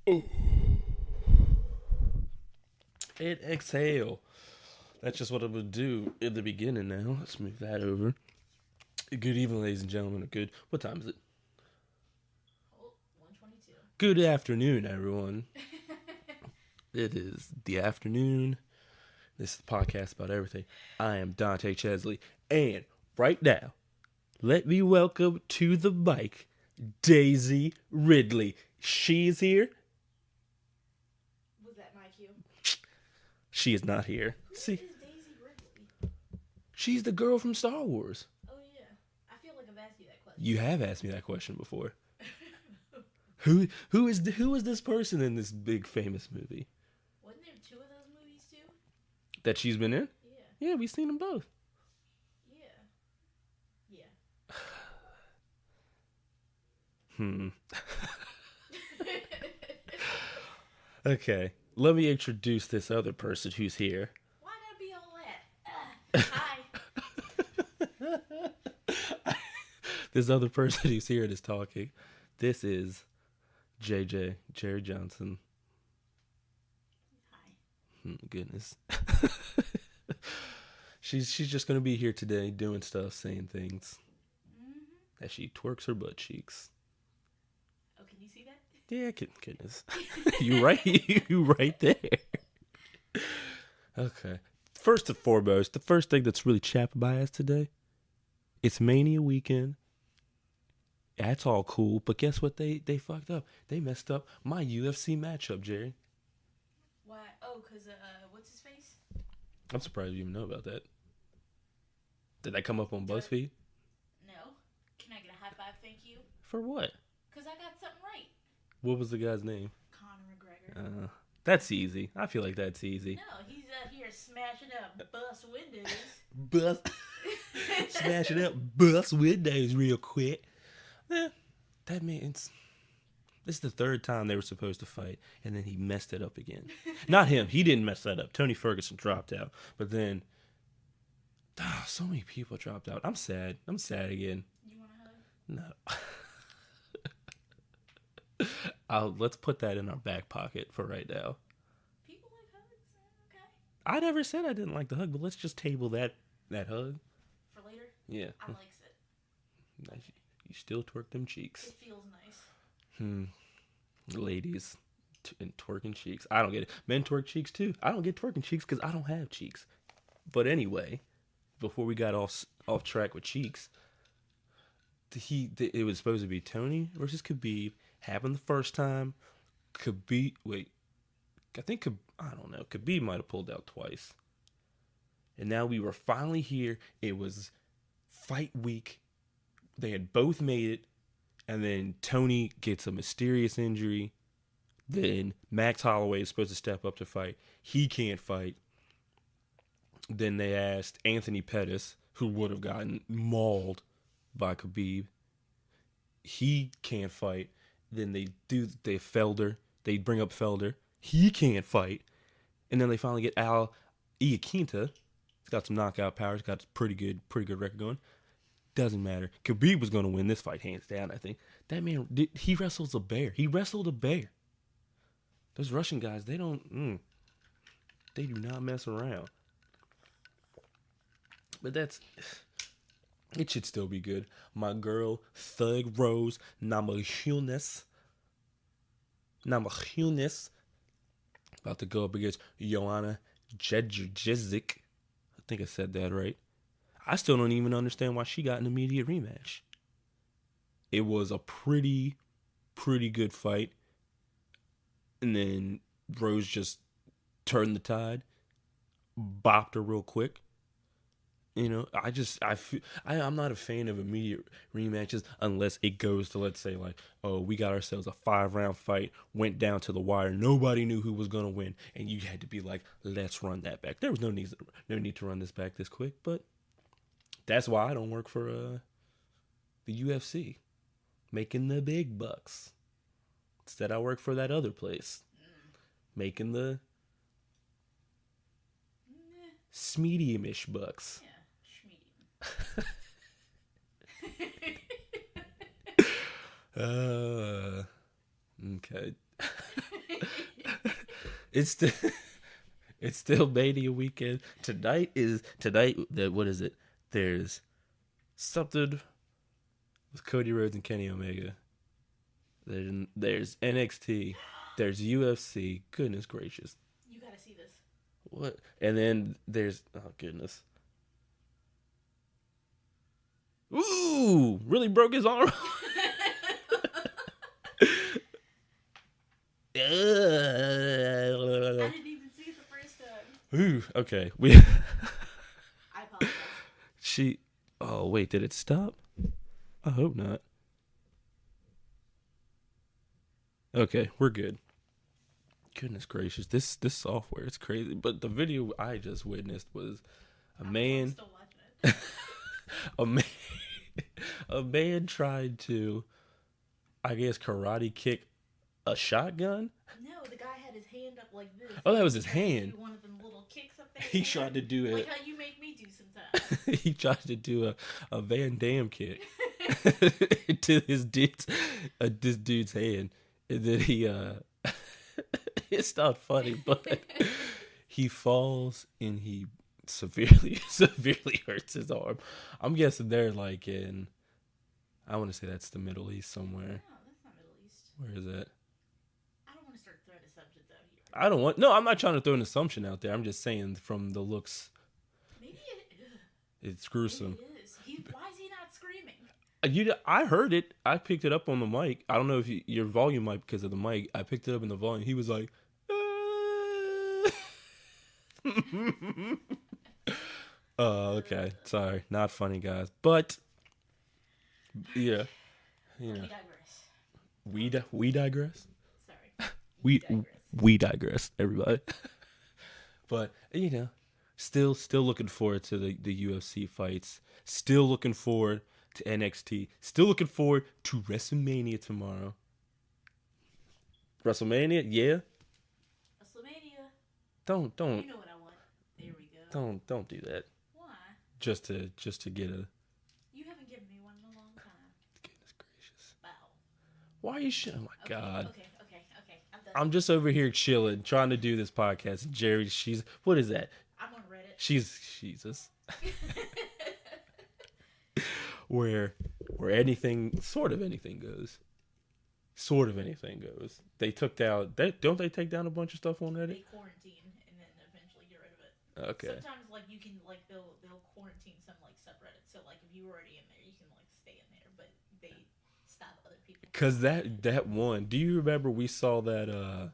Oh. And exhale. That's just what I'm going to do in the beginning now. Let's move that over. Good evening, ladies and gentlemen. Good. What time is it? Oh, 122. Good afternoon, everyone. It is the afternoon. This is a podcast about everything. I am Dante Chesley. And right now, let me welcome to the mic Daisy Ridley. She's here. Was that my cue? She is not here. Who See, is Daisy Ridley? she's the girl from Star Wars. Oh, yeah. I feel like I've asked you that question. You have asked me that question before. Who is this person in this big famous movie Wasn't there two of those movies, too? that she's been in? Yeah. Yeah, we've seen them both. Yeah. Hmm. Okay, let me introduce this other person who's here. Why'd I be all that? Hi. This other person who's here and is talking. This is JJ, Jerry Johnson. Hi. Goodness. She's just gonna be here today doing stuff, saying things. As she twerks her butt cheeks. Oh, can you see that? Yeah, goodness. You right you right there. Okay. First and foremost, the first thing that's really chapped by us today, it's Mania weekend. That's all cool, but guess what they fucked up? They messed up my UFC matchup, Jerry. Why? Oh, because, what's his face? I'm surprised you even know about that. Did that come up on BuzzFeed? No. Can I get a high five, thank you? For what? Because I got something right. What was the guy's name? Conor McGregor. That's easy. I feel like that's easy. No, he's out here smashing up bus windows. Bust. Smash it up. Bust windows real quick. That means this is the third time they were supposed to fight, and then he messed it up again. Not him. He didn't mess that up. Tony Ferguson dropped out. But then, so many people dropped out. I'm sad. I'm sad again. You want a hug? No. Let's put that in our back pocket for right now. People like hugs. Okay. I never said I didn't like the hug, but let's just table that hug. For later? Yeah. I likes it. Nice. You still twerk them cheeks. It feels nice. Ladies and twerking cheeks. I don't get it. Men twerk cheeks too. I don't get twerking cheeks because I don't have cheeks. But anyway, before we got off track with cheeks, it was supposed to be Tony versus Khabib. Happened the first time. I don't know. Khabib might have pulled out twice. And now we were finally here. It was fight week. They had both made it. And then Tony gets a mysterious injury. Then Max Holloway is supposed to step up to fight. He can't fight. Then they asked Anthony Pettis, who would have gotten mauled by Khabib. He can't fight. Then they Felder. They bring up Felder. He can't fight. And then they finally get Al Iaquinta. He's got some knockout powers. Got a pretty good record going. Doesn't matter. Khabib was going to win this fight hands down, I think. That man, he wrestles a bear. He wrestled a bear. Those Russian guys, they do not mess around. But it should still be good. My girl, Thug Rose Namajunas, about to go up against Joanna Jedrzejczyk. I think I said that right. I still don't even understand why she got an immediate rematch. It was a pretty good fight. And then Rose just turned the tide, bopped her real quick. You know, I'm not a fan of immediate rematches unless it goes to, let's say, like, oh, we got ourselves a 5-round fight, went down to the wire, nobody knew who was going to win, and you had to be like, let's run that back. There was no need to run this back this quick, but that's why I don't work for the UFC, making the big bucks. Instead, I work for that other place, making the medium-ish bucks. Yeah, Okay. It's still it's still Mania weekend. What is it? There's something with Cody Rhodes and Kenny Omega. There's NXT. There's UFC. Goodness gracious. You gotta see this. What? And then there's goodness. Ooh, really broke his arm. I didn't even see it the first time. Ooh, okay. I apologize. Oh wait, did it stop? I hope not. Okay, we're good. Goodness gracious, this software is crazy. But the video I just witnessed was I'm still watching it. a man, a man tried to, I guess, karate kick a shotgun. No, the guy had his hand up like this. Oh, that was his hand. One of them little kicks up there. He tried to do it. Like how you make me do sometimes. He tried to do a Van Damme kick to this dude's hand, and then he it's not funny, but he falls and he severely hurts his arm. I'm guessing they're like in, I want to say that's the Middle East somewhere. No, that's not Middle East. Where is that? I don't want to start throwing assumptions out here. I'm not trying to throw an assumption out there. I'm just saying from the looks. Maybe it's gruesome. Maybe it is. Why is he not screaming? I heard it. I picked it up on the mic. I don't know if your volume might because of the mic. I picked it up in the volume. He was like, oh, okay. Sorry. Not funny, guys. But, yeah. You know. We digress. Sorry. We digress, everybody. But, you know, still looking forward to the UFC fights. Still looking forward to NXT. Still looking forward to WrestleMania tomorrow. WrestleMania, yeah. WrestleMania. Don't. You know what I want. There we go. Don't do that. Why? Just to get a. You haven't given me one in a long time. Goodness gracious. Wow. Why are you? Oh my God. Okay. I'm done. I'm just over here chilling, trying to do this podcast. Jerry, what is that? I'm on Reddit. She's Jesus. where anything, sort of anything goes. Sort of anything goes. They took down. Don't they take down a bunch of stuff on Reddit? They quarantine and then eventually get rid of it. Okay. Sometimes like you can like they'll quarantine some like subreddits. So like if you were already in there, you can like stay in there, but they stop other people. Cause that one. Do you remember we saw that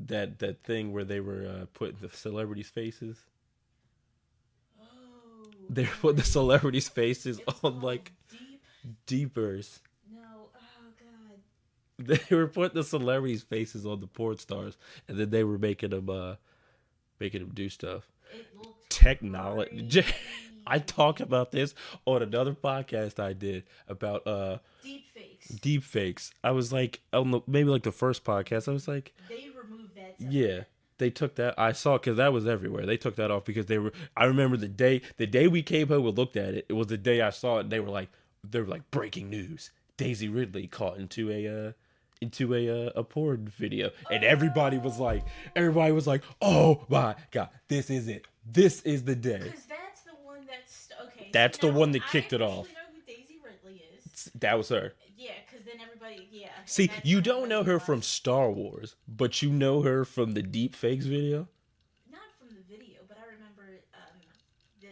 that thing where they were putting the celebrities' faces? Oh. They were putting the celebrities' faces on like deepers. No. Oh God. They were putting the celebrities' faces on the porn stars, and then they were making them do stuff. Technology. I talked about this on another podcast I did about deep fakes. I was like, I don't know, maybe like the first podcast. I was like, they removed that. Yeah, they took that. I saw because that was everywhere. They took that off because they were. I remember the day we came home and looked at it. It was the day I saw it. And they were like breaking news. Daisy Ridley caught into a porn video, and everybody was like, oh my God, this is it. This is the day. Because that's the one that's okay. That's the one that kicked it off. I know who Daisy Ridley is. That was her. Yeah, because then everybody, yeah. See, you don't know her from Star Wars, but you know her from the deep fakes video. Not from the video, but I remember the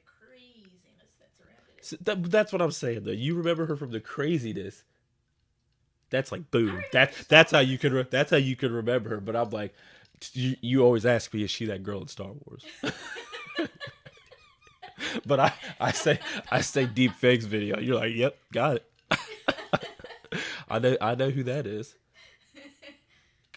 craziness that surrounded it. So that's what I'm saying, though. You remember her from the craziness. That's like boom. That's how you could remember her. But I'm like, you always ask me, is she that girl in Star Wars? But I say deep fakes video. You're like, yep, got it. I know who that is.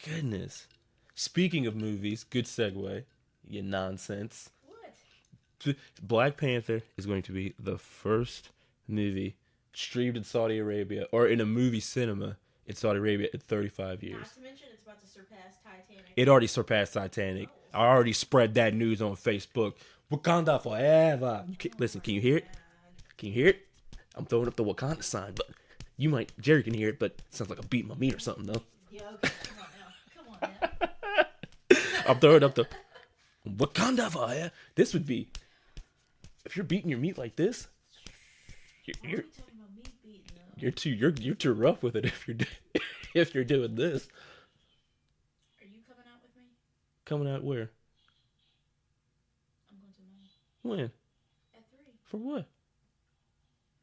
Goodness. Speaking of movies, good segue. You nonsense. What? Black Panther is going to be the first movie streamed in Saudi Arabia or in a movie cinema in Saudi Arabia in 35 years. Not to mention it's about to surpass Titanic. It already surpassed Titanic. I already spread that news on Facebook. Wakanda forever. Listen, can you hear it? Can you hear it? I'm throwing up the Wakanda sign, but Jerry can hear it, but it sounds like a beat my meat or something, though. Yeah, okay, come on now. I'm throwing up the Wakanda fire. This would be if you're beating your meat like this. You're talking about meat beating though. you're too rough with it if you're doing this. Are you coming out with me? Coming out where? I'm going to mall. When? At 3. For what?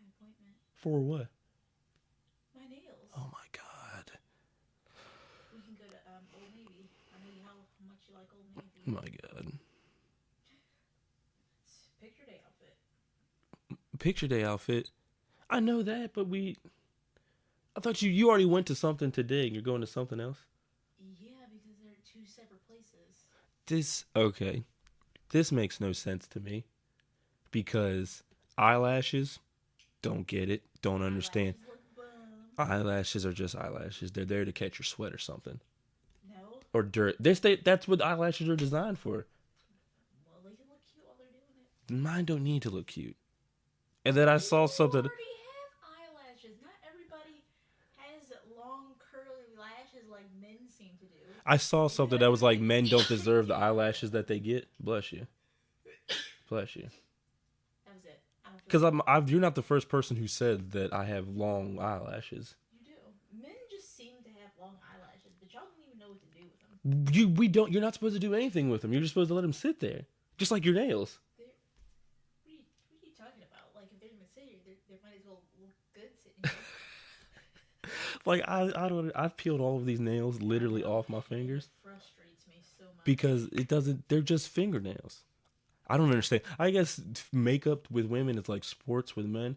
An appointment. For what? My nails. Oh my god. We can go to Old Navy. I know how much you like Old Navy. Oh my god. It's picture day outfit. Picture day outfit. I know that, but I thought you already went to something today and you're going to something else? Yeah, because they're 2 separate places. Okay. This makes no sense to me. Because eyelashes, don't get it, don't understand. Eyelashes are just eyelashes. They're there to catch your sweat or something. No. Or dirt. That's what eyelashes are designed for. Well, they can look cute while they're doing it. Mine don't need to look cute. And then I saw something. You already have eyelashes. Not everybody has long curly lashes like men seem to do. I saw something that was like men don't deserve the eyelashes that they get. Bless you. Bless you. That was it. Because you're not the first person who said that I have long eyelashes. You do. Men just seem to have long eyelashes, but y'all don't even know what to do with them. You're not supposed to do anything with them. You're just supposed to let them sit there. Just like your nails. What are you talking about? Like, if they're going to sit here, they might as well look good sitting here. Like, I've peeled all of these nails literally off my fingers. It frustrates me so much. Because they're just fingernails. I don't understand. I guess makeup with women is like sports with men.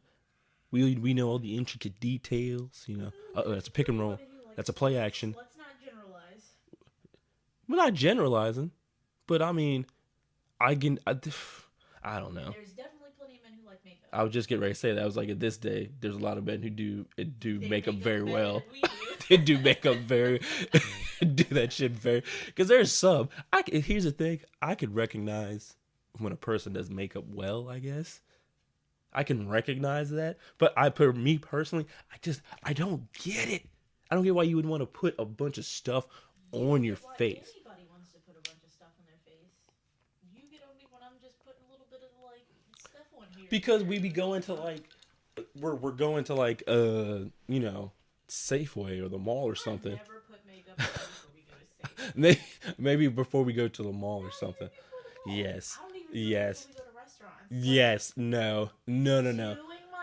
We know all the intricate details, you know. That's a pick and roll. That's a play action. Let's not generalize. We're not generalizing, but I mean, I don't know. There's definitely plenty of men who like makeup. I was just getting ready to say that. I was like, at this day, there's a lot of men who do makeup very well. We do. They do makeup very, do that shit very. Because there's some. Here's the thing. I could recognize when a person does makeup well, I guess. I can recognize that. But for me personally, I don't get it. I don't get why you would want to put a bunch of stuff on your face. Anybody wants to put a bunch of stuff on their face. You get on me when I'm just putting a little bit of like stuff on here. Because we be going to like, we're going to like, you know, Safeway or the mall or something. Never put makeup on before we go to Safeway. Maybe before we go to the mall or something. Yes. Yes. We go to restaurants. Yes. No. No. No. No.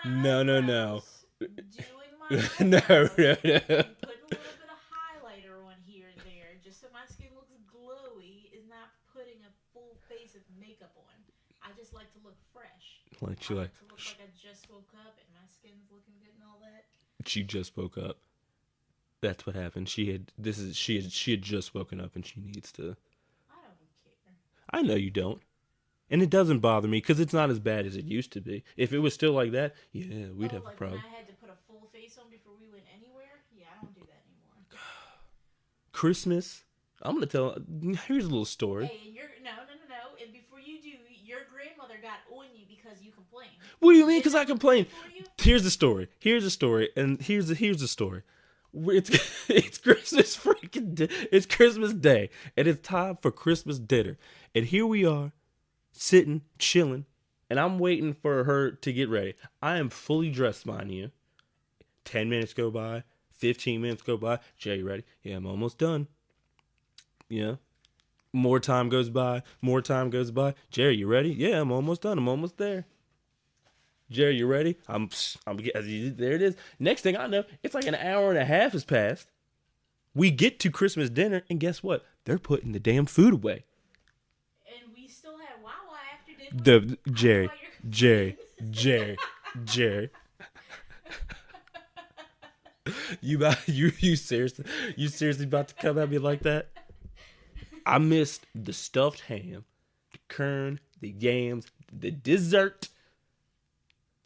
No. No. No. Doing my No. No. putting a little bit of highlighter on here and there, just so my skin looks glowy, is not putting a full face of makeup on. I just like to look fresh. I like to look like I just woke up and my skin's looking good and all that. She just woke up. That's what happened. She had just woken up and she needs to. I don't care. I know you don't. And it doesn't bother me because it's not as bad as it used to be. If it was still like that, yeah, we'd have a problem. When I had to put a full face on before we went anywhere? Yeah, I don't do that anymore. Christmas. I'm going to tell. Here's a little story. Hey, and no. And before you do, your grandmother got on you because you complained. What do you mean? Because I complained. Here's the story. And here's the story. It's Christmas it's Christmas Day, and it's time for Christmas dinner. And here we are, sitting, chilling, and I'm waiting for her to get ready. I am fully dressed, mind you. 10 minutes go by, 15 minutes go by. Jay, you ready? Yeah, I'm almost done. Yeah. More time goes by. Jerry, you ready? Yeah, I'm almost done. I'm almost there. Jerry, you ready? I'm there it is. Next thing I know, it's like an hour and a half has passed. We get to Christmas dinner, and guess what? They're putting the damn food away. And we still had Wawa after dinner. Jerry. You seriously about to come at me like that? I missed the stuffed ham, the kern, the yams, the dessert.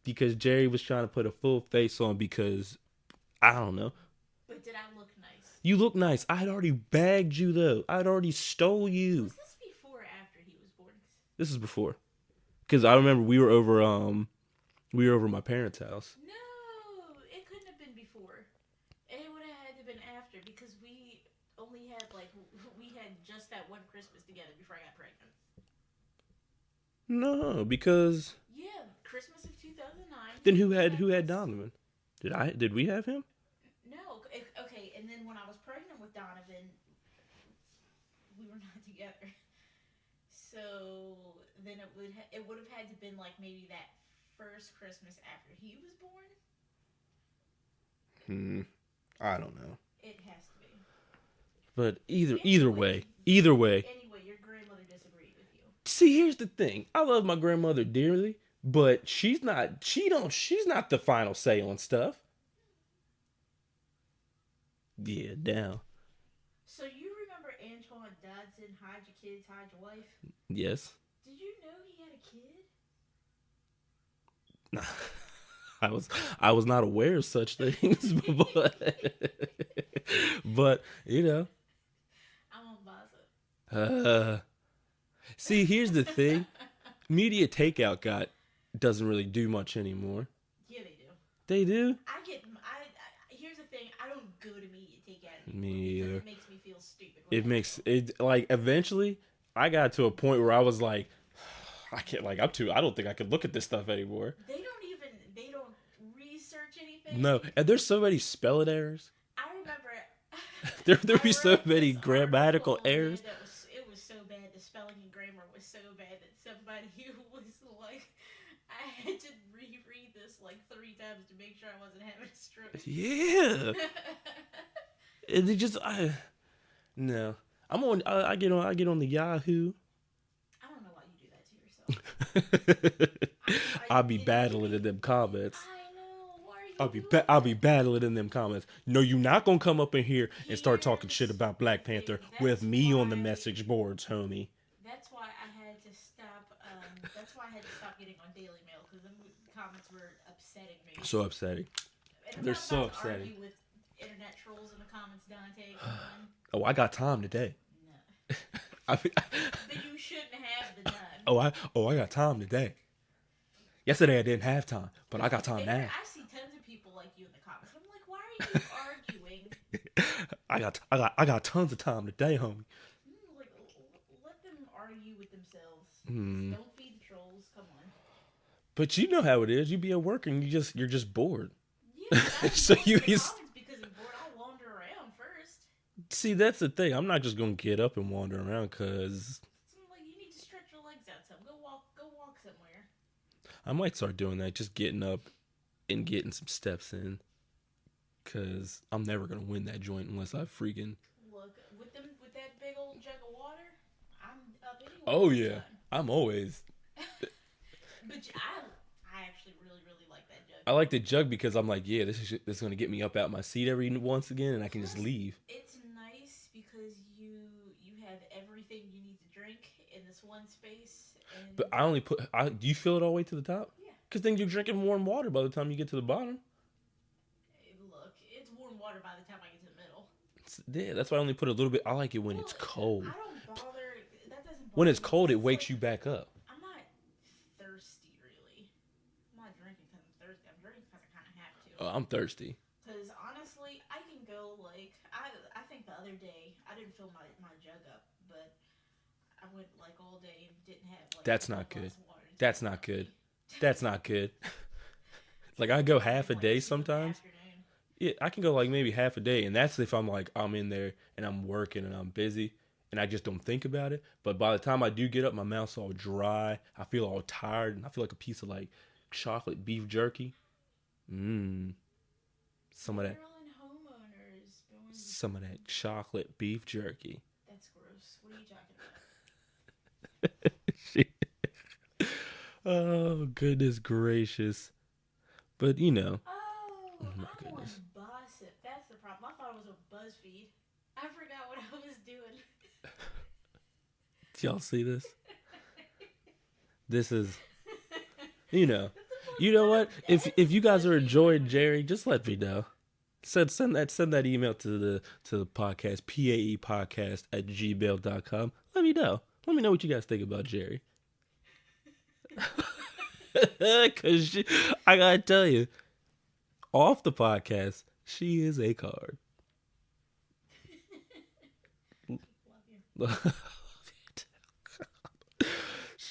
Because Jerry was trying to put a full face on because, I don't know. But did I look nice? You look nice. I had already bagged you, though. I'd already stole you. Was this before or after he was born? This is before. Because I remember we were over my parents' house. No, it couldn't have been before. It would have had to have been after because we only had like we had just that one Christmas together before I got pregnant. No, because Yeah, Christmas of 2009. then who had Donovan? Did we have him? No, okay. And then when I was pregnant with Donovan, we were not together. So then it would have had to been like maybe that first Christmas after he was born. I don't know. It has to be. But either way. Anyway, your grandmother disagreed with you. See, here's the thing. I love my grandmother dearly, but she's not the final say on stuff. Yeah, down. So you remember Antoine Dodson, hide your kids, hide your wife? Yes. Did you know he had a kid? I was not aware of such things, but you know. I'm on Baza. See, here's the thing. Media takeout doesn't really do much anymore. Yeah, they do. They do? Here's the thing. I don't go to media takeout Me anymore. either. It makes me feel stupid. Like eventually I got to a point where I was like, I can't, like, I don't think I could look at this stuff anymore. They don't research anything. No, and there's so many spelling errors. I remember there be so many grammatical errors. It was so bad. The spelling and grammar was so bad that somebody was like, I had to reread this like 3 times to make sure I wasn't having a stroke. Yeah. And they just no. I get on the Yahoo. I don't know why you do that to yourself. I'll be battling in them comments. I know. Why are you I'll be battling in them comments. No, you're not gonna come up in here and start talking shit about Black Panther with me on the message boards, homie. That's why I had to stop. That's why I had to stop getting on Daily Mail because the comments were upsetting me. So upsetting. And They're so upsetting. argue with internet trolls in the comments, Dante. Come on. Oh, I got time today. No. But you shouldn't have the time. I got time today. Yesterday I didn't have time, but I got time now. I see tons of people like you in the comments. I'm like, why are you arguing? I got tons of time today, homie. Like, let them argue with themselves. Don't feed the trolls. Come on. But you know how it is. You be at work and you're just bored. Yeah, so you because I'm bored. I'll wander around first. See, that's the thing. I'm not just gonna get up and wander around because like you need to stretch your legs out some. Go walk somewhere. I might start doing that. Just getting up and getting some steps in. Cause I'm never gonna win that joint unless I freaking look with that big old jug of water. I'm up anyway. Oh yeah, I'm always. But I actually really like that jug. I like the jug because I'm like, yeah, this is gonna get me up out my seat every once again, and I can just leave. It's nice because you have everything you need to drink in this one space. And But I only do you fill it all the way to the top? Yeah. Because then you're drinking warm water by the time you get to the bottom. Look, it's warm water by the time I get to the middle. Yeah, that's why I only put a little bit. I like it when it's cold. I don't bother. That doesn't bother When it's me cold, it because wakes you back up. I'm not thirsty, really. I'm not drinking because I'm thirsty. I'm drinking because I kind of have to. Oh, I'm thirsty. Because honestly, I can go like I think the other day I didn't fill my jug up, but I went like all day and didn't have like. That's not good. That's not good. That's not good. Like I go half a day sometimes. Yeah, I can go like maybe half a day, and that's if I'm like I'm in there and I'm working and I'm busy and I just don't think about it. But by the time I do get up, my mouth's all dry. I feel all tired, and I feel like a piece of like chocolate beef jerky. Some of that. Some of that chocolate beef jerky. That's gross. What are you talking about? Oh, goodness gracious. But, you know. Oh my goodness. Gossip. That's the problem. I thought it was a BuzzFeed. I forgot what I was doing. Do y'all see this? This is, you know. You know what? If you guys are enjoying Jerry, just let me know. Send that email to the podcast, PAE podcast @gmail.com. Let me know. Let me know what you guys think about Jerry. Because I gotta tell you, off the podcast, she is a card.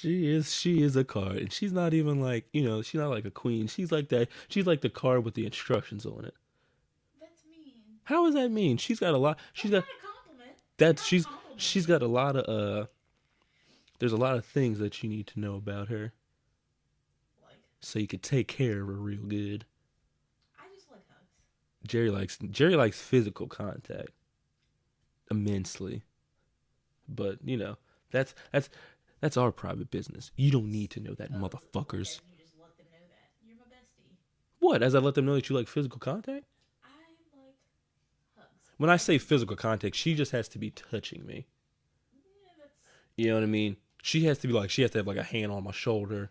She is a card, and she's not even like she's not like a queen. She's like that. She's like the card with the instructions on it. That's mean. How does that mean? She's got a lot. She's That's got not a compliment. that. Not a She's compliment. got a lot of There's a lot of things that you need to know about her, Like, so you could take care of her real good. I just like hugs. Jerry likes physical contact immensely, but that's our private business. You don't need to know that, motherfuckers. You just let them know that. You're my bestie. What? As I let them know that you like physical contact? I like hugs. When I say physical contact, she just has to be touching me. Yeah, that's. You know what I mean? She has to have like a hand on my shoulder,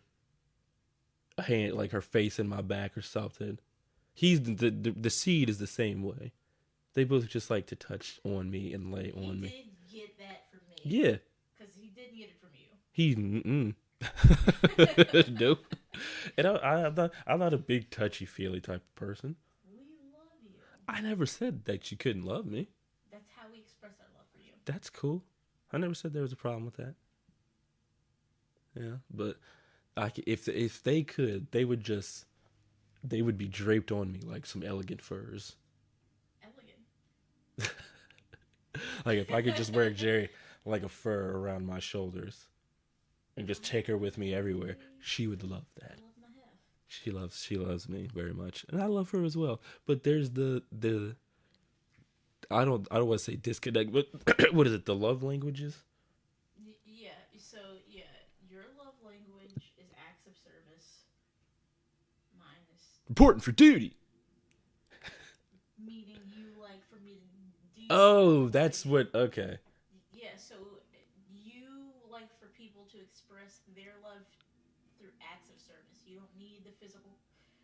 a hand like her face in my back or something. The seed is the same way. They both just like to touch on me and lay on me. He did get that from me. Yeah. Because he didn't get it from you. Nope. And I'm not a big touchy feely type of person. We love you. I never said that you couldn't love me. That's how we express our love for you. That's cool. I never said there was a problem with that. Yeah, but if they could, they would be draped on me like some elegant furs. Elegant. Like if I could just wear Jerry like a fur around my shoulders and just take her with me everywhere, she would love that. I love my half. She loves me very much, and I love her as well. But there's the I don't want to say disconnect, but what is it? The love languages? Yeah. So yeah, your love language is acts of service. Mine is Important for duty. meaning you like for me to do. Oh, that's what. Okay. Yeah. So you like for people to express their love through acts of service. You don't need the physical.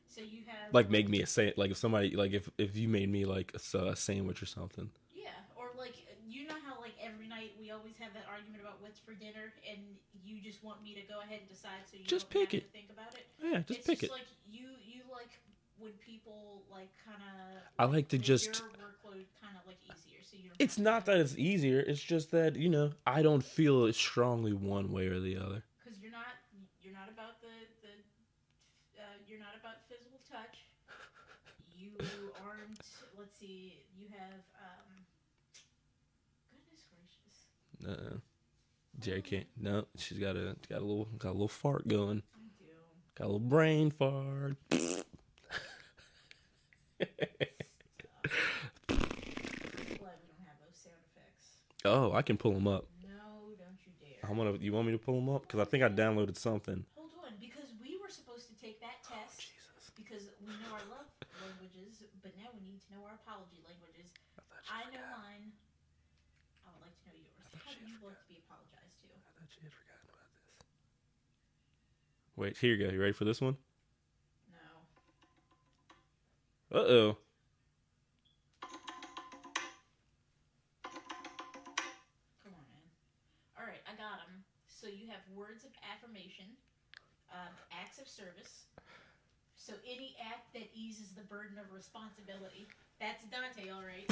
So you have Like make me a like if somebody like if you made me like a sandwich or something. Yeah, or like you know how like every night we always have that argument about what's for dinner, and you just want me to go ahead and decide, so you Just don't pick have it. to think about it. Yeah, just pick it. Like you like when people like kind of. I like to just. Your workload kind of like easier, so you don't. It's not that it's easier. It's just that I don't feel it strongly one way or the other. Because you're not about the you're not about physical touch. You aren't. Let's see. You have. Goodness gracious. Jerry can't. No, she's got a little fart going. I do. Got a little brain fart. Glad we don't have those sound effects. Oh, I can pull them up. No, don't you dare. You want me to pull them up? Because I think I downloaded something. Hold on, because we were supposed to take that test. Jesus. Because we know our love languages, but now we need to know our apology languages. I know mine. I would like to know yours. How do you like to be apologized to? I thought she had forgotten about this. Wait, here you go. You ready for this one? No. Uh-oh. Come on, man. All right, I got them. So you have words of affirmation, acts of service. So any act that eases the burden of responsibility. That's Dante, all right.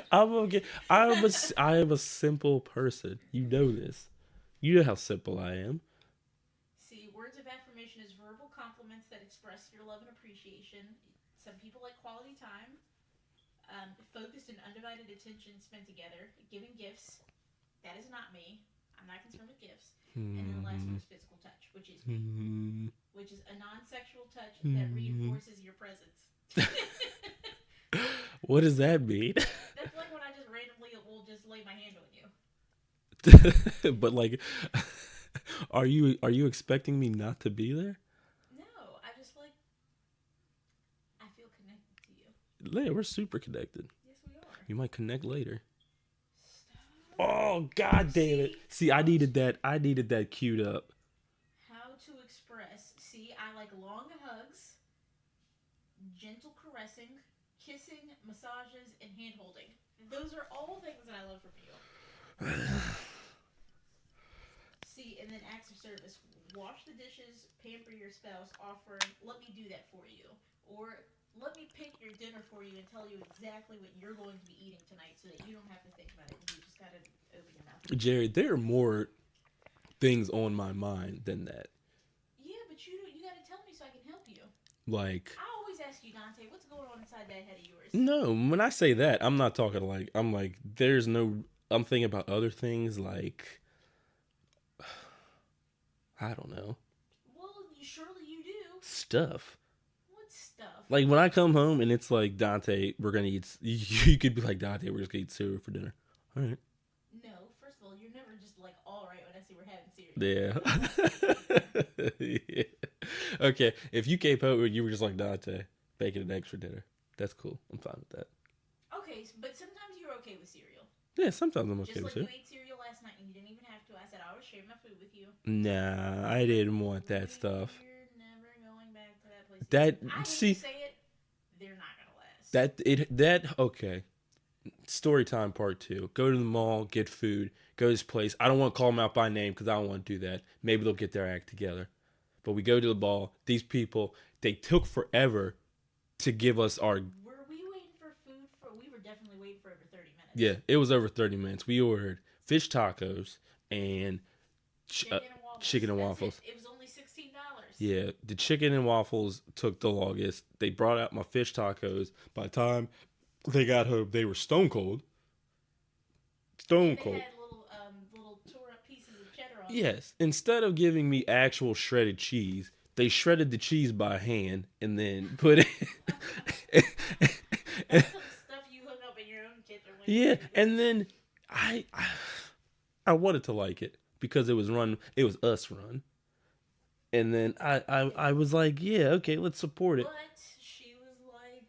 I am a simple person. You know this. You know how simple I am. See, words of affirmation is verbal compliments that express your love and appreciation. Some people like quality time, focused and undivided attention spent together, giving gifts. That is not me. I'm not concerned with gifts. And then the last one is physical touch, which is me. Which is a non-sexual touch that reinforces your presence. What does that mean? That's like when I just randomly will just lay my hand on you. But like, are you expecting me not to be there? No, I just like. I feel connected to you. Yeah, we're super connected. Yes, we are. You might connect later. Stop. Oh, god damn it. See, I needed that queued up. How to express. See, I like long hugs, gentle caressing, kissing, massages, and hand holding. Those are all things that I love from you. See, and then acts of service. Wash the dishes, pamper your spouse, offer, let me do that for you. Or let me pick your dinner for you and tell you exactly what you're going to be eating tonight, so that you don't have to think about it. You just gotta open your mouth. Jerry, there are more things on my mind than that. Yeah, but you gotta tell me so I can help you. Like, I always ask you, Dante, what's going on inside that head of yours? no, when I say that, I'm not talking like, I'm like, there's no, I'm thinking about other things like, I don't know. Well, surely you do. Stuff. What stuff? Like when I come home and it's like, Dante, we're gonna eat, you could be like, Dante, we're just gonna eat cereal for dinner. All right. No, first of all, you're never just like, all right, when I say we're having cereal. Yeah. Yeah. Okay, if you came home and you were just like, Dante, bacon and eggs for dinner, that's cool. I'm fine with that. Okay, but sometimes you're okay with cereal. Yeah, sometimes I'm okay just with like cereal. You ate cereal last night and you didn't even have to. I said I would share my food with you. Nah, I didn't want that stuff. You're never going back to that place. That, I see, hate to say it, they're not gonna last. Okay. Story time part 2. Go to the mall, get food, go to this place. I don't want to call them out by name because I don't want to do that. Maybe they'll get their act together. But we go to the mall. These people, they took forever to give us our... Were we waiting for food? We were definitely waiting for over 30 minutes. Yeah, it was over 30 minutes. We ordered fish tacos and chicken and waffles. It was only $16. Yeah, the chicken and waffles took the longest. They brought out my fish tacos. By the time they got home, they were stone cold. Stone cold. They had little tore up pieces of cheddar on them. Yes, instead of giving me actual shredded cheese, they shredded the cheese by hand and then put it. That's some stuff you hook up in your own kitchen. Yeah, and then I wanted to like it because it was us run. And then I was like, yeah, okay, let's support it. But she was like,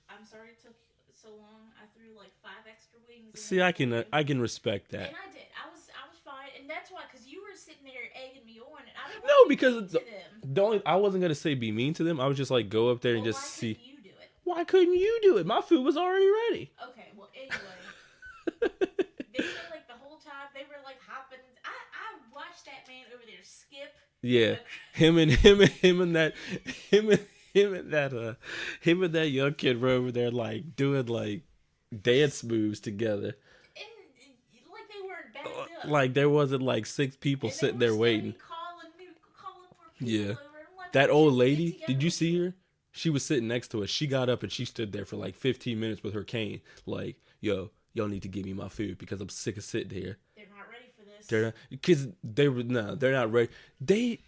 I'm sorry it took so long. I threw like 5 extra wings. See, I can respect that. And I did. I was fine, and that's why, because you were sitting there egging me on, and I didn't No, want because to them. I wasn't gonna say be mean to them. I was just like go up there and just see. Why couldn't you do it? Why couldn't you do it? My food was already ready. Okay, well anyway, they said like the whole time they were like hopping. I watched that man over there skip. Yeah, him and that young kid were over there like doing like dance moves together. And like they weren't backed up. Like there wasn't like 6 people sitting there waiting. Calling more people Yeah, over. Like, that old lady. Did you see her? She was sitting next to us. She got up and she stood there for like 15 minutes with her cane. Like, yo, y'all need to give me my food because I'm sick of sitting here. They're not ready for this. They're not, because they're not ready.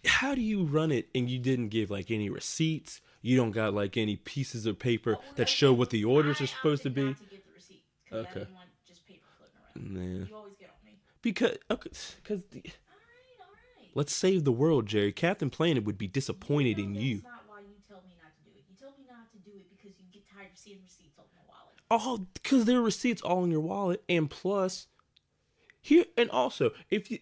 How do you run it and you didn't give like any receipts? You don't got like any pieces of paper that show what the orders are supposed to be. Not to get the receipt, okay. I didn't want just paper floating around. Yeah. You always get on me. Because all right. Let's save the world, Jerry. Captain Planet would be disappointed in you. That's not why you tell me not to do it. You tell me not to do it because you get tired of seeing receipts all in my wallet. Oh, because there are receipts all in your wallet, and plus, here and also if you,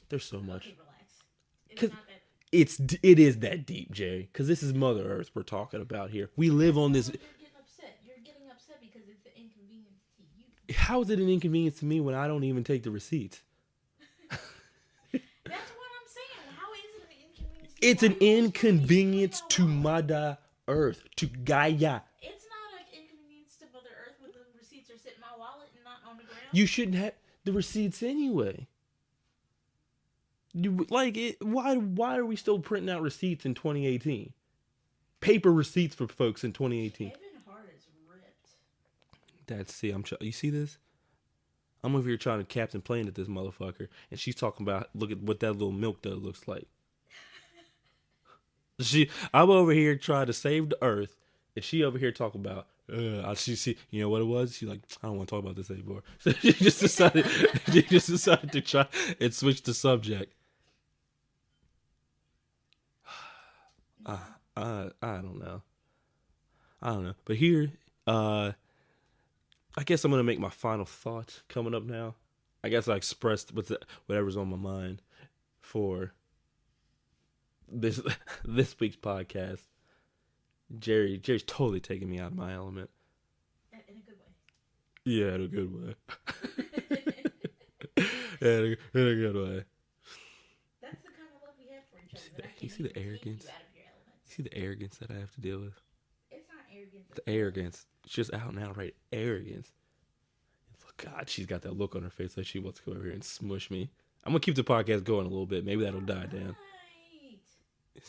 there's so much. Okay, relax. It's not that. It is that deep, Jerry. Because this is Mother Earth we're talking about here. We live on this. You're getting upset. You're getting upset because it's an inconvenience to you. How is it an inconvenience to me when I don't even take the receipts? That's what I'm saying. How is it an inconvenience? It's an inconvenience to Mother Earth, to Gaia. It's not an inconvenience to Mother Earth when the receipts are sitting in my wallet and not on the ground. You shouldn't have the receipts anyway. Why are we still printing out receipts in 2018? Paper receipts for folks in 2018. Kevin Hart is ripped. You see this? I'm over here trying to Captain Planet this motherfucker, and she's talking about look at what that little milk dud looks like. I'm over here trying to save the earth, and she over here talking about. She you know what it was? She's like, I don't want to talk about this anymore. So she just decided to try and switch the subject. I don't know. But here, I guess I'm gonna make my final thought coming up now. I guess I expressed whatever's on my mind for this week's podcast. Jerry's totally taking me out of my element. In a good way. Yeah, in a good way. In a good way. That's the kind of love we have for each other. You see the arrogance? You see the arrogance that I have to deal with? It's not arrogance. The arrogance. It's just out and outright arrogance. God, she's got that look on her face like she wants to come over here and smush me. I'm gonna keep the podcast going a little bit. Maybe that'll die down.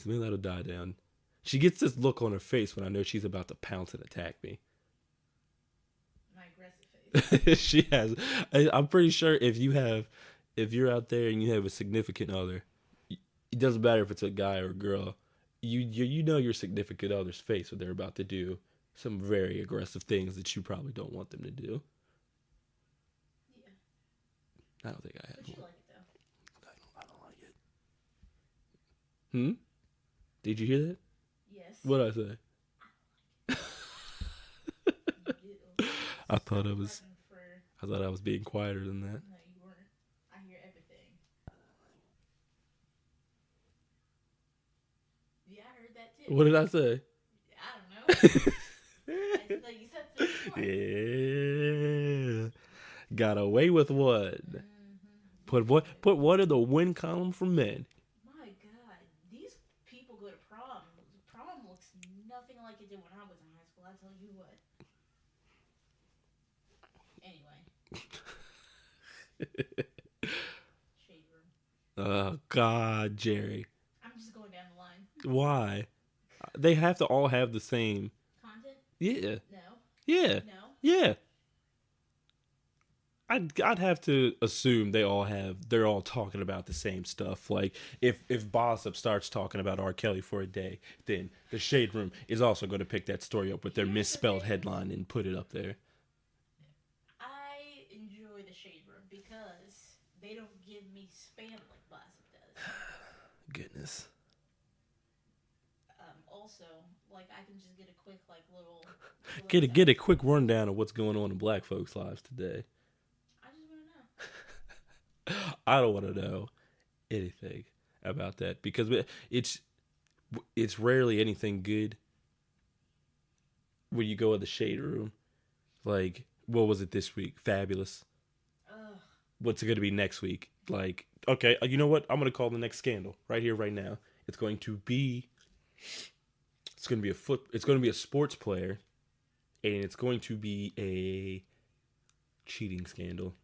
Maybe that'll die down. She gets this look on her face when I know she's about to pounce and attack me. My aggressive face. She has. I'm pretty sure if you're out there and you have a significant other, it doesn't matter if it's a guy or a girl. You know your significant other's face when they're about to do some very aggressive things that you probably don't want them to do. I don't think I have. But you like it though. I don't like it. Did you hear that? Yes. What'd I say? I thought I was being quieter than that. No, you weren't. I hear everything. Yeah, I heard that too. What did I say? I don't know. I just thought you said something. Yeah. Got away with what? Put what in the win column for men. My God, these people go to prom. Prom looks nothing like it did when I was in high school. I tell you what. Anyway. Shade room. Oh God, Jerry. I'm just going down the line. Why? They have to all have the same Content? Yeah. No. Yeah. No. Yeah. I'd have to assume they're all talking about the same stuff. Like if Bossip starts talking about R. Kelly for a day, then the Shade Room is also going to pick that story up with their misspelled headline and put it up there. I enjoy the Shade Room because they don't give me spam like Bossip does. Goodness. Also, like I can just get a quick little get a quick rundown of what's going on in Black folks' lives today. I don't want to know anything about that because it's rarely anything good when you go in the Shade Room. Like, what was it this week? Fabulous. What's it going to be next week? Like, okay, you know what? I'm going to call the next scandal right here, right now. It's going to be a sports player, and it's going to be a cheating scandal.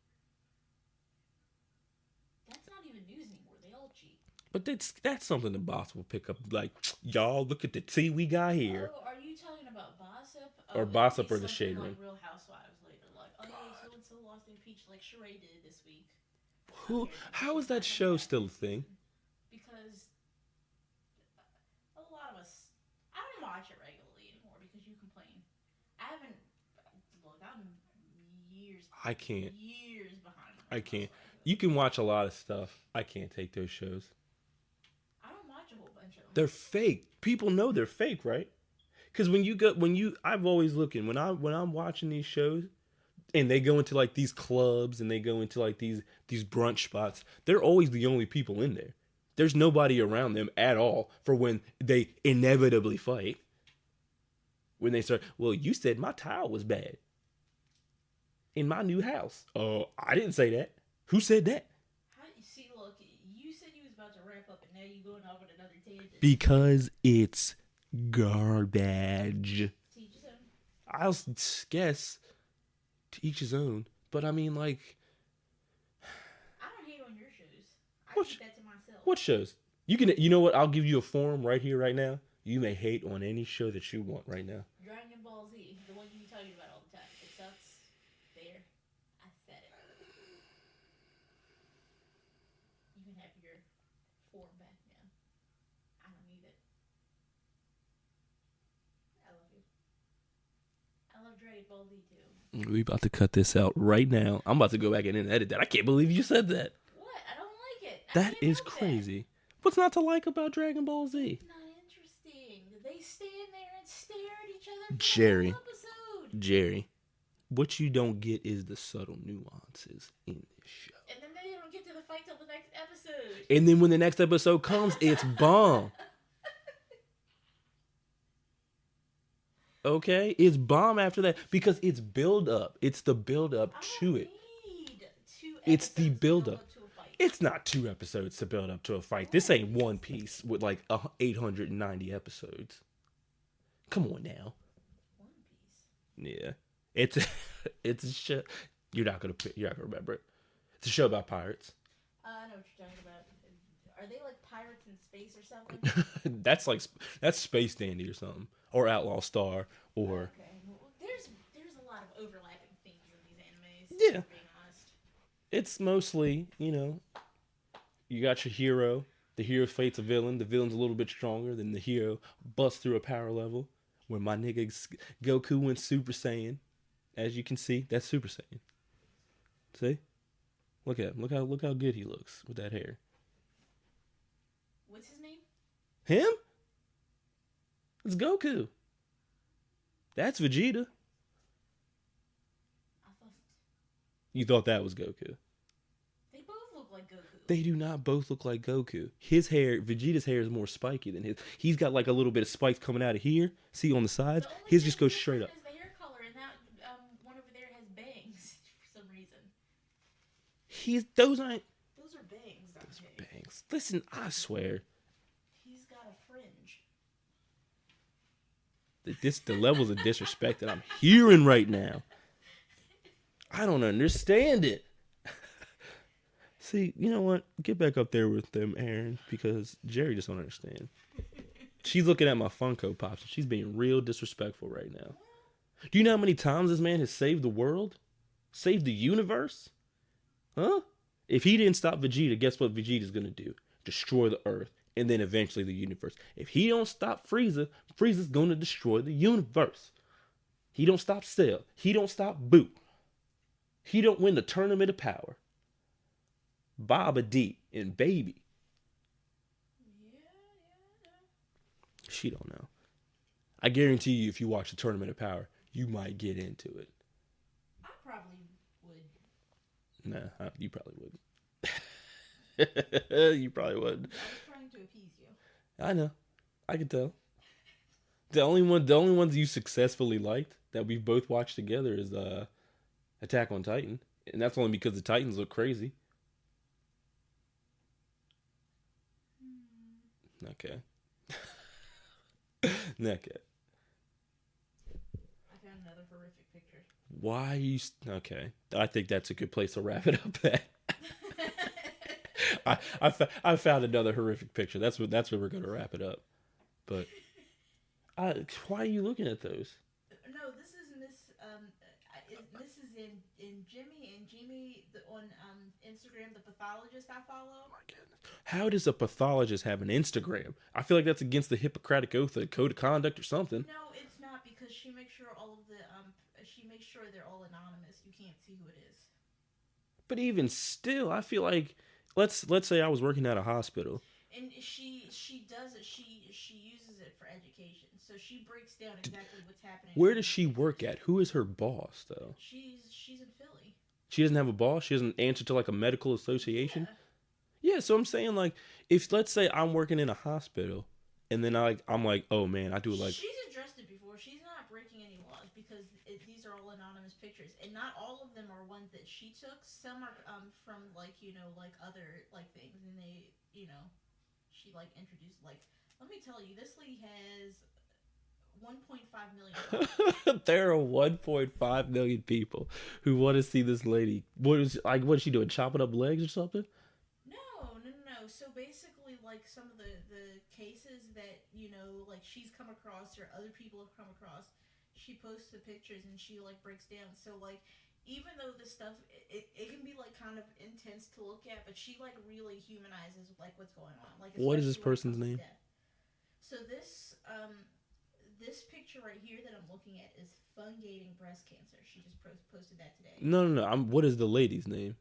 But that's something the boss will pick up. Like, y'all, look at the tea we got here. Oh, are you talking about Bossip? Or Bossip or the Shade Room? Like Real Housewives later. Like, oh, so and so lost their peach like Sheree did this week. How is that show still a thing? Because a lot of us, I don't watch it regularly anymore because you complain. I haven't, look, I'm years. I can't. Years behind. I can't. You can watch a lot of stuff. I can't take those shows. They're fake. People know they're fake, right? Because I've always looking when I'm watching these shows, and they go into like these clubs and they go into like these brunch spots. They're always the only people in there. There's nobody around them at all for when they inevitably fight. When they start, well, you said my tile was bad in my new house. Oh, I didn't say that. Who said that? Look, you said you was about to wrap up, and now you going off on another tangent. Because it's garbage. To each his own. I'll guess to each his own. But I mean, like, I don't hate on your shows. I keep that to myself. What shows? You know what? I'll give you a form right here, right now. You may hate on any show that you want right now. Dragon Ball Z, the one you talking about all the time. It sucks. There, I said it. You can have your form back now. I don't need it. I love you. I love Dragon Ball Z too. We about to cut this out right now. I'm about to go back in and edit that. I can't believe you said that. What? I don't like it. That is crazy. What's not to like about Dragon Ball Z? It's not interesting. They stand there and stare at each other for Jerry. the whole episode. Jerry, what you don't get is the subtle nuances in this show. And then they don't get to the fight till the next episode. And then when the next episode comes, it's bomb. Okay? It's bomb after that because it's build up. It's the build up to it. It's the build up. It's not 2 episodes to build up to a fight. This ain't One Piece with like 890 episodes. Come on now. One Yeah, it's it's a show. You're not gonna remember it. It's a show about pirates. I know what you're talking about. Are they like pirates in space or something? that's like that's Space Dandy or something, or Outlaw Star, or Okay. Well, there's a lot of overlapping themes in these animes. yeah. Being honest. It's mostly you got your hero. The hero fights a villain. The villain's a little bit stronger. Then the hero busts through a power level where my nigga Goku went Super Saiyan. As you can see, that's Super Saiyan. See? Look at him. Look how good he looks with that hair. What's his name? Him? It's Goku. That's Vegeta. I thought You thought that was Goku. they both look like Goku. They do not both look like Goku. Vegeta's hair is more spiky than his. He's got like a little bit of spikes coming out of here. See on the sides? The only His thing just goes different straight up. is the hair color, and that one over there has bangs for some reason. Those aren't Those are bangs, those Dante. are bangs. Listen, I swear. He's got a fringe. The levels of disrespect that I'm hearing right now. I don't understand it. See, you know what? Get back up there with them, Aaron, because Jerry just don't understand. She's looking at my Funko Pops, and she's being real disrespectful right now. Do you know how many times this man has saved the world? Saved the universe? Huh? If he didn't stop Vegeta, guess what Vegeta's gonna do? Destroy the Earth, and then eventually the universe. If he don't stop Frieza, Frieza's gonna destroy the universe. He don't stop Cell. He don't stop Boo. He don't win the Tournament of Power. Baba D and Baby. Yeah. She don't know. I guarantee you, if you watch the Tournament of Power, you might get into it. I probably would. Nah, you probably wouldn't. You probably wouldn't. I was trying to appease you. I know. I can tell. The only ones you successfully liked that we've both watched together is Attack on Titan, and that's only because the Titans look crazy. Okay. Okay. I found another horrific picture. Why you? Okay. I think that's a good place to wrap it up at. I found another horrific picture. That's where we're gonna wrap it up. But why are you looking at those? No, this is this is in Jimmy on Instagram, the pathologist I follow. Oh my goodness. How does a pathologist have an Instagram? I feel like that's against the Hippocratic Oath, the code of conduct, or something. No, it's not, because she makes sure she makes sure they're all anonymous. You can't see who it is. But even still, I feel like let's say I was working at a hospital. And she does it. She uses it for education. So she breaks down exactly what's happening. Where does she work at? Who is her boss, though? She's in Philly. She doesn't have a boss. She doesn't answer to like a medical association. Yeah, so I'm saying, like, if let's say I'm working in a hospital, and then I'm like, oh man, I do like. She's addressed it before. She's not breaking any laws, because these are all anonymous pictures, and not all of them are ones that she took. Some are from like like other like things, and they she like introduced like, let me tell you, this lady has 1.5 million. There are 1.5 million people who want to see this lady. What is she doing? Chopping up legs or something? No. So basically, like, some of the cases that like she's come across or other people have come across, she posts the pictures and she like breaks down. So like, even though this stuff it can be like kind of intense to look at, but she like really humanizes like what's going on. Like, what is this person's name? So this picture right here that I'm looking at is fungating breast cancer. She just posted that today. No. What is the lady's name?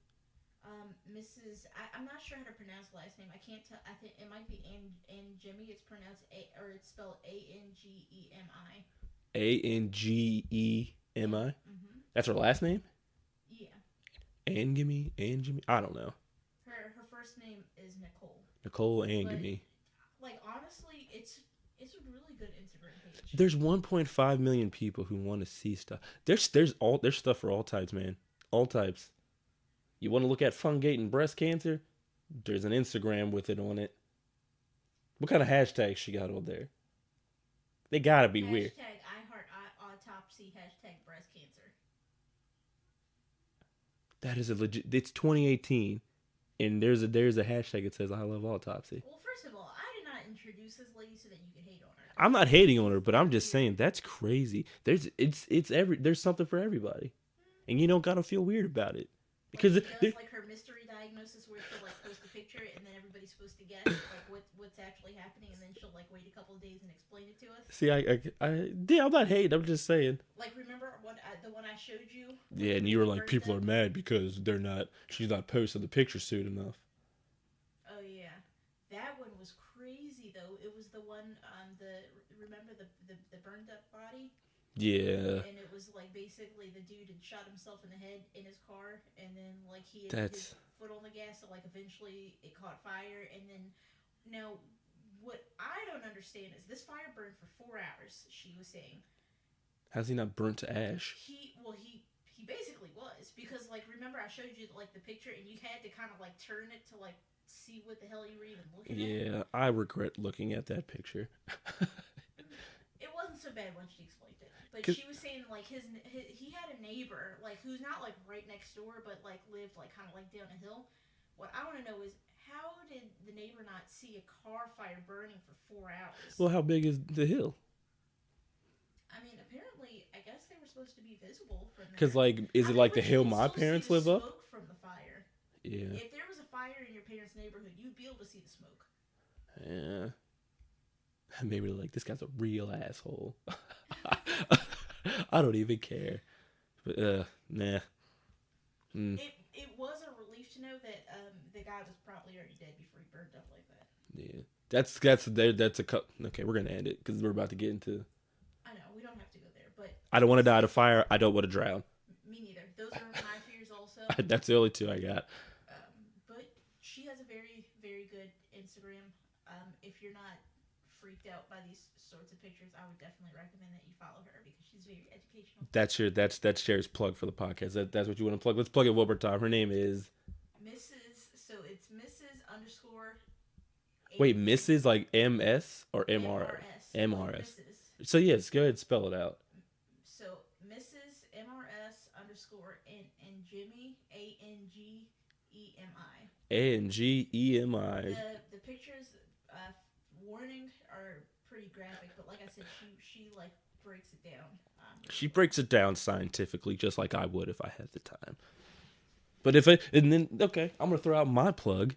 I'm not sure how to pronounce the last name. I can't tell. I think it might be Jimmy. It's pronounced it's spelled Angemi. Angemi. Mm-hmm. That's her last name? Yeah. Angemi. I don't know. Her first name is Nicole. Nicole Angemi. Like, honestly, it's a really good Instagram page. There's 1.5 million people who want to see stuff. There's stuff for all types, man. All types. You want to look at fungating breast cancer? There's an Instagram with it on it. What kind of hashtags she got on there? They gotta be weird. Hashtag I heart autopsy. Hashtag breast That is a legit. It's 2018, and there's a hashtag that says I love autopsy. Well, first of all, I did not introduce this lady so that you could hate on her. I'm not hating on her, but I'm just saying that's crazy. There's something for everybody, and you don't gotta feel weird about it because she does like her mystery diagnosis where she'll like post a picture and then everybody's supposed to guess like what's actually happening, and then she'll like wait a couple of days and explain it to us. See, I'm not hating. I'm just saying. Like, remember the one I showed you? Yeah, and you were like, people are mad because she's not posting the picture soon enough. Oh yeah, that one was crazy though. It was the one remember the burned up body. Yeah. And it was like basically the dude had shot himself in the head in his car, and then like he had his foot on the gas, so like eventually it caught fire, and then now what I don't understand is this fire burned for 4 hours. She was saying. How's he not burnt to ash? He basically was, because like remember I showed you like the picture and you had to kind of like turn it to like see what the hell you were even looking at. Yeah, I regret looking at that picture. It wasn't so bad when she explained it, but she was saying like he had a neighbor like who's not like right next door, but like lived like kind of like down a hill. What I want to know is how did the neighbor not see a car fire burning for 4 hours? Well, how big is the hill? I mean, apparently, I guess they were supposed to be visible from there. Because, like, is it like the hill my parents live up? Smoke from the fire. Yeah. If there was a fire in your parents' neighborhood, you'd be able to see the smoke. Yeah. Maybe they're like, this guy's a real asshole. I don't even care. But, nah. It was a relief to know that the guy was probably already dead before he burned up like that. Yeah. That's a cut. Okay, we're going to end it because we're about to get into... I know, we don't have to go there, but... I don't want to die to fire. I don't want to drown. Me neither. Those are my fears also. That's the only two I got. But she has a very, very good Instagram. If you're not freaked out by these sorts of pictures, I would definitely recommend that you follow her because she's very educational. That's Sherry's plug for the podcast. That's what you want to plug. Let's plug it one more time. Her name is... So it's Mrs. underscore... Wait, Mrs. like MS or MRS? MRS. So yes, go ahead and spell it out. So Mrs. MRS underscore and Jimmy ANGEMI. ANGEMI. The pictures, warning, are pretty graphic, but like I said, she like breaks it down. She breaks it down scientifically, just like I would if I had the time. But okay, I'm gonna throw out my plug.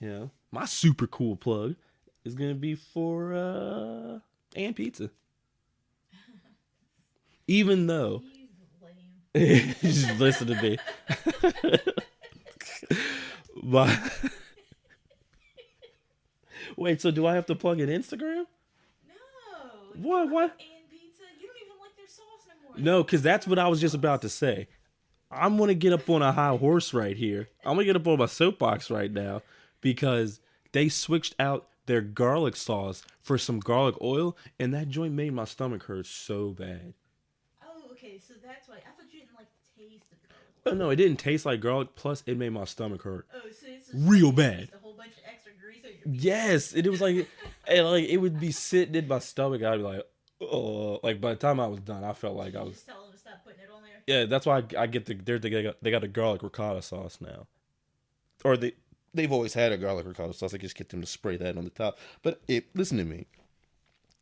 Yeah, my super cool plug is gonna be for and pizza. Even though, just listen to me. Wait, so do I have to plug an Instagram? No. What? And pizza? You don't even like their sauce no more. No, because that's what I was just about to say. I'm gonna get up on a high horse right here. I'm gonna get up on my soapbox right now because they switched out their garlic sauce for some garlic oil, and that joint made my stomach hurt so bad. Oh, okay, so that's why. I thought you didn't like the taste of the garlic oil. Oh, no, it didn't taste like garlic, plus it made my stomach hurt. Oh, so it's real bad. A whole bunch of extra grease on your pizza. Yes, and it was like, it would be sitting in my stomach, I'd be like, oh, like by the time I was done, I felt like I was... Just tell them to stop putting it on there? Yeah, that's why I get they got a garlic ricotta sauce now. Or they've always had a garlic ricotta sauce. I just get them to spray that on the top. But listen to me.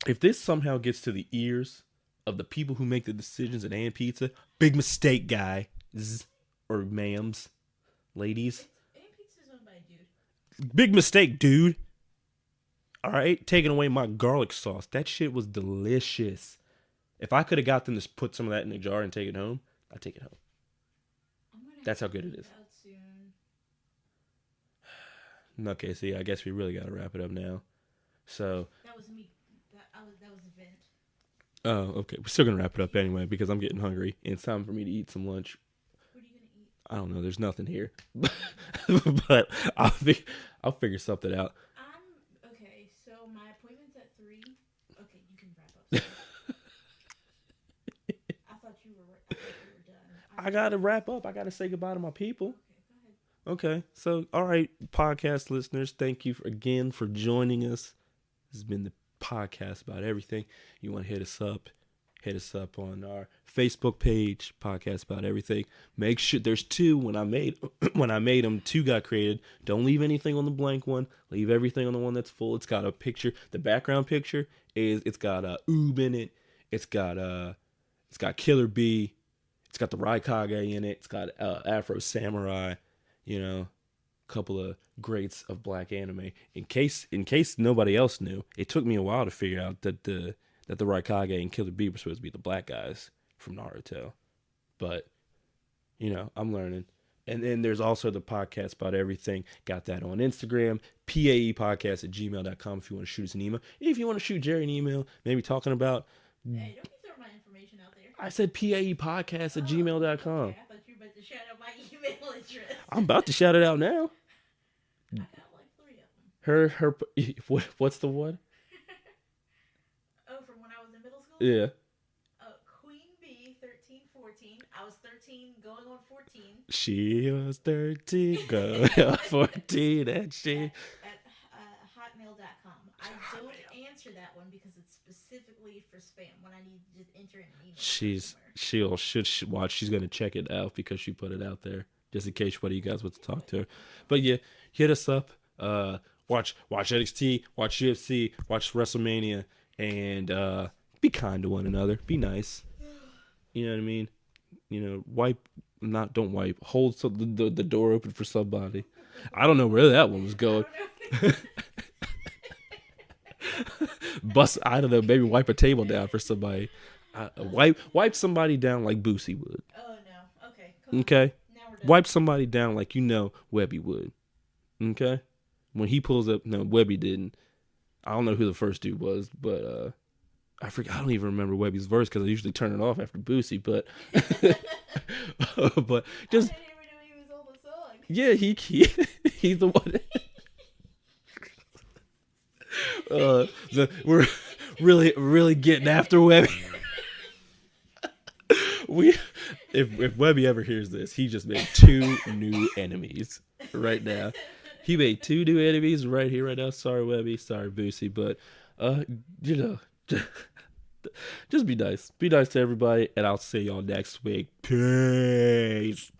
If this somehow gets to the ears of the people who make the decisions at And Pizza, big mistake, guys or ma'ams, ladies. And Pizza's owned by a dude. Big mistake, dude. All right, taking away my garlic sauce. That shit was delicious. If I could have got them to put some of that in a jar and take it home, I'd take it home. That's how good it is. Okay, see, I guess we really got to wrap it up now. So that was me. That was the vent. Oh, okay. We're still gonna wrap it up anyway because I'm getting hungry and it's time for me to eat some lunch. What are you gonna eat? I don't know. There's nothing here, but I'll figure something out. Okay. So my appointment's at 3. Okay, you can wrap up. I thought you were done. I gotta wrap up. I gotta say goodbye to my people. Okay, go ahead. Okay, so all right, podcast listeners, thank you again for joining us. This has been the podcast about everything. You want to hit us up, Hit us up on our Facebook page, Podcast About Everything. Make sure there's two. When I made them, two got created. Don't leave anything on the blank one. Leave everything on the one that's full. It's got a picture. The background picture it's got Oob in it. It's got Killer Bee. It's got the Raikage in it. It's got Afro Samurai. A couple of greats of black anime. In case nobody else knew, it took me a while to figure out that the Raikage and Killer Bee were supposed to be the black guys from Naruto. But, I'm learning. And then there's also the Podcast About Everything. Got that on Instagram, paepodcast@gmail.com if you want to shoot us an email. If you want to shoot Jerry an email, maybe talking about... Hey, don't you throw my information out there. I said paepodcast@gmail.com. Okay. I thought you were about to shout out my email address. I'm about to shout it out now. I got like 3 of them. Her what's the one? Oh, from when I was in middle school? Yeah. Queen Bee 1314. I was 13, going on 14. She was 13, going on 14, and she... At hotmail.com. I don't answer that one because it's specifically for spam when I need to just enter an email. She's going to check it out because she put it out there just in case one of you guys want to talk to her. But yeah, hit us up. Watch NXT, watch UFC, watch WrestleMania, and be kind to one another. Be nice. You know what I mean? Don't wipe. Hold the door open for somebody. I don't know where that one was going. I don't know, maybe wipe a table down for somebody. Wipe somebody down like Boosie would. Oh, no. Okay, cool. Okay? Now we're done. Wipe somebody down like Webby would. Okay? When he pulls up, no, Webby didn't. I don't know who the first dude was, but I forget. I don't even remember Webby's verse because I usually turn it off after Boosie, but but just... I didn't even know he was on the song. Yeah, he's the one. We're really getting after Webby. If Webby ever hears this, he just made 2 new enemies right now. He made 2 new enemies right here, right now. Sorry, Webby. Sorry, Boosie. But just be nice. Be nice to everybody, and I'll see y'all next week. Peace.